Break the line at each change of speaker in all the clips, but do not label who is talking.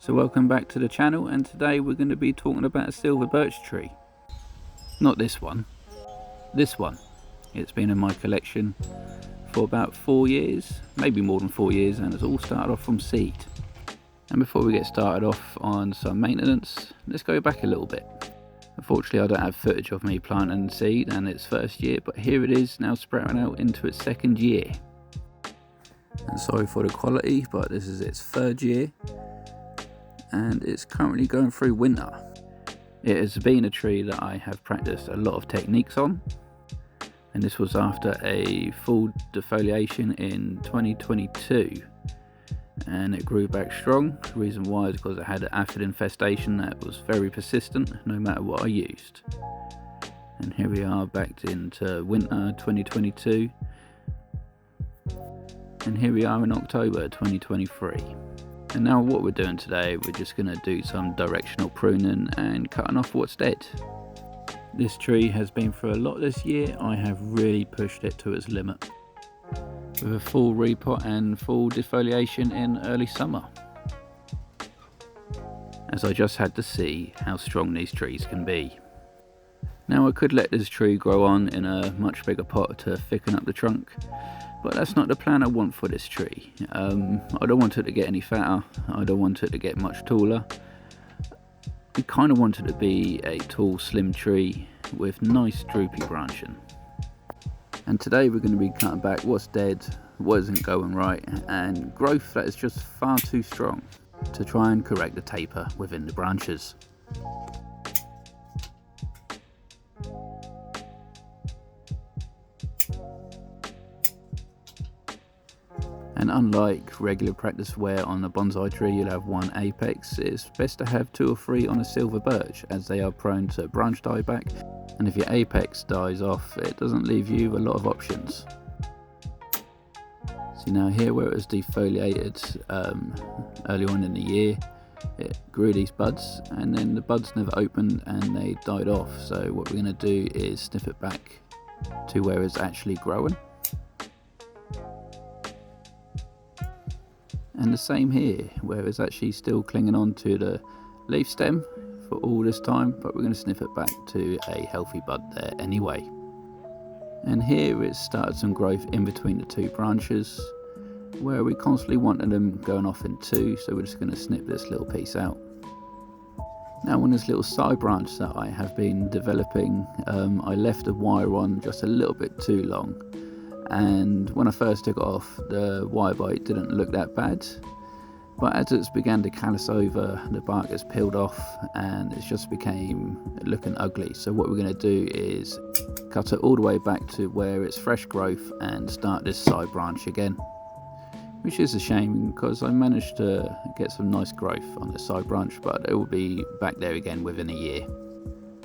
So welcome back to the channel, and today we're going to be talking about a silver birch tree. Not this one, this one. It's been in my collection for about 4 years, maybe more than 4 years, and it's all started off from seed. And before we get started off on some maintenance, let's go back a little bit. Unfortunately I don't have footage of me planting seed and its first year, but here it is now sprouting out into its second year. And sorry for the quality, but this is its third year. And it's currently going through winter. It has been a tree that I have practiced a lot of techniques on, and this was after a full defoliation in 2022, and it grew back strong. The reason why is because it had an aphid infestation that was very persistent no matter what I used. And here we are back into winter 2022, and here we are in October 2023. And now what we're doing today, we're just going to do some directional pruning and cutting off what's dead. This tree has been through a lot this year. I have really pushed it to its limit, with a full repot and full defoliation in early summer, as I just had to see how strong these trees can be. Now I could let this tree grow on in a much bigger pot to thicken up the trunk, but that's not the plan I want for this tree. I don't want it to get any fatter, I don't want it to get much taller. I kind of want it to be a tall, slim tree with nice droopy branching. And today we're going to be cutting back what's dead, what isn't going right, and growth that is just far too strong, to try and correct the taper within the branches. And unlike regular practice where on a bonsai tree you'll have one apex, it's best to have 2 or 3 on a silver birch, as they are prone to branch dieback, and if your apex dies off it doesn't leave you a lot of options. See now here where it was defoliated early on in the year, it grew these buds and then the buds never opened and they died off. So what we're going to do is snip it back to where it's actually growing. And the same here, where it's actually still clinging on to the leaf stem for all this time, but we're going to snip it back to a healthy bud there anyway. And here it's started some growth in between the 2 branches, where we constantly wanted them going off in 2, so we're just going to snip this little piece out. Now on this little side branch that I have been developing, I left the wire on just a little bit too long. And when I first took it off, the wire bite didn't look that bad, but as it's began to callus over, the bark has peeled off and it just became looking ugly. So what we're going to do is cut it all the way back to where it's fresh growth and start this side branch again, which is a shame because I managed to get some nice growth on this side branch, but it will be back there again within a year.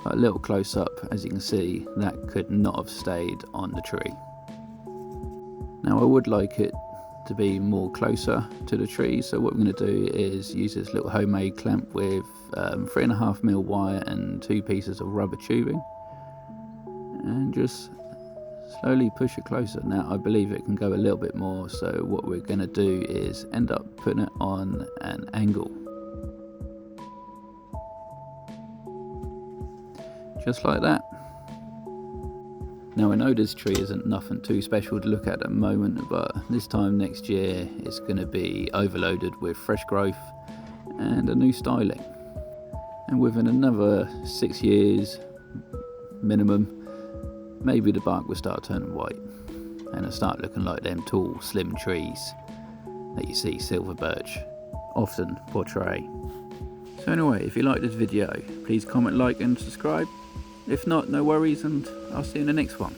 But a little close up, as you can see, that could not have stayed on the tree. Now I would like it to be more closer to the tree, so what we're going to do is use this little homemade clamp with 3.5mm wire and 2 pieces of rubber tubing, and just slowly push it closer. Now I believe it can go a little bit more, so what we're going to do is end up putting it on an angle, just like that. Now I know this tree isn't nothing too special to look at the moment, but this time next year it's going to be overloaded with fresh growth and a new styling. And within another 6 years minimum, maybe the bark will start turning white and it'll start looking like them tall, slim trees that you see silver birch often portray. So anyway, if you like this video, please comment, like and subscribe. If not, no worries, and I'll see you in the next one.